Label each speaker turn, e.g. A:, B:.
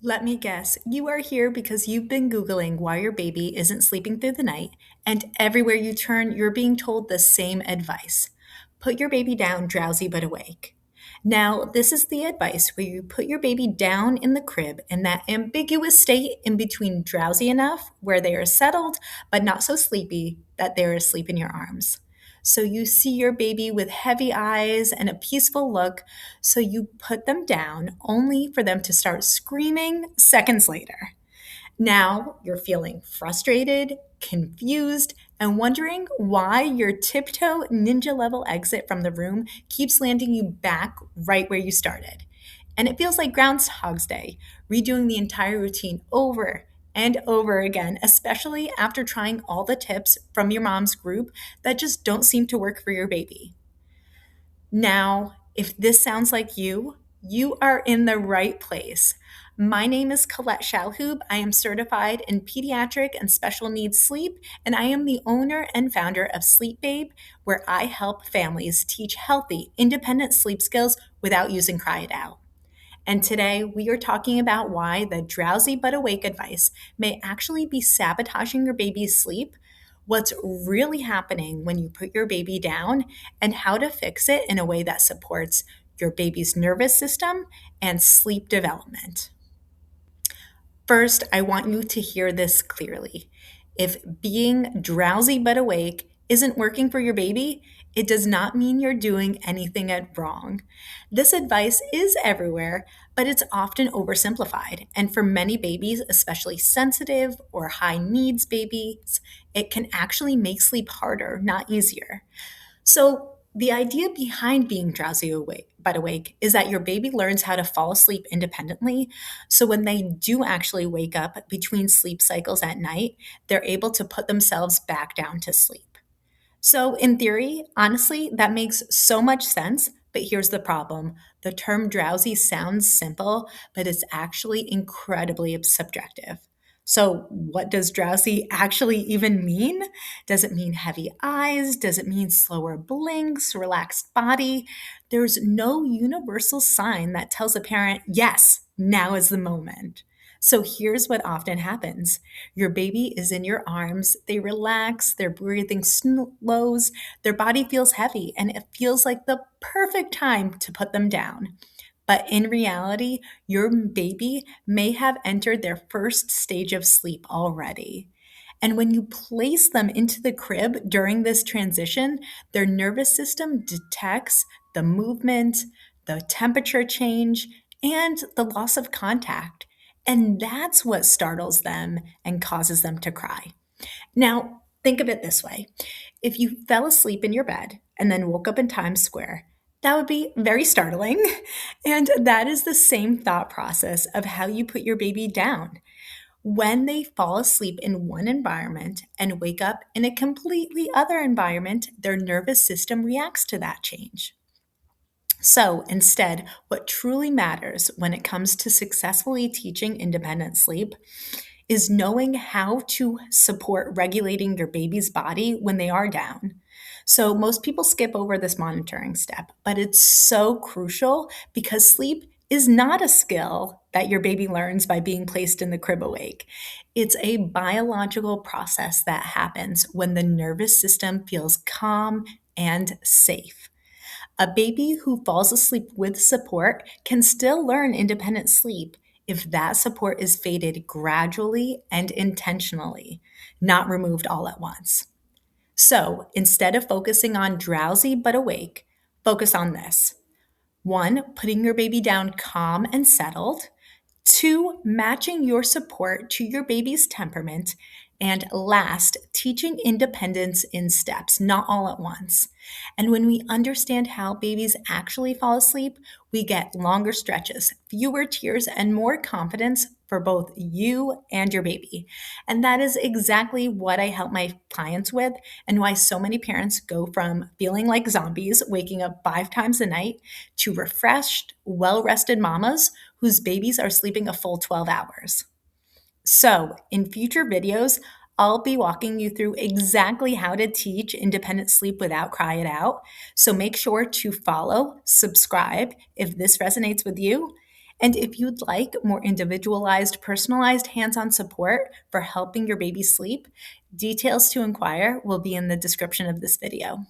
A: Let me guess, you are here because you've been Googling why your baby isn't sleeping through the night, and everywhere you turn, you're being told the same advice. Put your baby down drowsy but awake. Now, this is the advice where you put your baby down in the crib in that ambiguous state in between drowsy enough, where they are settled, but not so sleepy that they're asleep in your arms. So you see your baby with heavy eyes and a peaceful look, so you put them down only for them to start screaming seconds later. Now you're feeling frustrated, confused, and wondering why your tiptoe ninja level exit from the room keeps landing you back right where you started. And it feels like Groundhog's Day, redoing the entire routine over and over again, especially after trying all the tips from your mom's group that just don't seem to work for your baby. Now, if this sounds like you are in the right place. My name is Colette Shalhoub. I am certified in pediatric and special needs sleep, and I am the owner and founder of Sleep Babe, where I help families teach healthy, independent sleep skills without using Cry It Out. And today we are talking about why the drowsy but awake advice may actually be sabotaging your baby's sleep, what's really happening when you put your baby down, and how to fix it in a way that supports your baby's nervous system and sleep development. First, I want you to hear this clearly. If being drowsy but awake isn't working for your baby, it does not mean you're doing anything wrong. This advice is everywhere, but it's often oversimplified. And for many babies, especially sensitive or high needs babies, it can actually make sleep harder, not easier. So, the idea behind being drowsy awake, but awake is that your baby learns how to fall asleep independently. So, when they do actually wake up between sleep cycles at night, they're able to put themselves back down to sleep. So, in theory, honestly, that makes so much sense. But here's the problem: the term drowsy sounds simple, but it's actually incredibly subjective. So, what does drowsy actually even mean? Does it mean heavy eyes? Does it mean slower blinks, relaxed body? There's no universal sign that tells a parent, yes, now is the moment. So here's what often happens: your baby is in your arms, they relax, their breathing slows, their body feels heavy, and it feels like the perfect time to put them down. But in reality, your baby may have entered their first stage of sleep already. And when you place them into the crib during this transition, their nervous system detects the movement, the temperature change, and the loss of contact. And that's what startles them and causes them to cry. Now, think of it this way: if you fell asleep in your bed and then woke up in Times Square, that would be very startling. And that is the same thought process of how you put your baby down. When they fall asleep in one environment and wake up in a completely other environment, their nervous system reacts to that change. So instead, what truly matters when it comes to successfully teaching independent sleep is knowing how to support regulating your baby's body when they are down. So, most people skip over this monitoring step, but it's so crucial because sleep is not a skill that your baby learns by being placed in the crib awake. It's a biological process that happens when the nervous system feels calm and safe. A baby who falls asleep with support can still learn independent sleep if that support is faded gradually and intentionally, not removed all at once. So instead of focusing on drowsy but awake, focus on this: one, putting your baby down calm and settled; two, matching your support to your baby's temperament; and last, teaching independence in steps, not all at once. And when we understand how babies actually fall asleep, we get longer stretches, fewer tears, and more confidence for both you and your baby. And that is exactly what I help my clients with, and why so many parents go from feeling like zombies, waking up 5 times a night, to refreshed, well rested mamas whose babies are sleeping a full 12 hours. So, in future videos, I'll be walking you through exactly how to teach independent sleep without Cry It Out. So make sure to follow, subscribe if this resonates with you. And if you'd like more individualized, personalized hands on support for helping your baby sleep, details to inquire will be in the description of this video.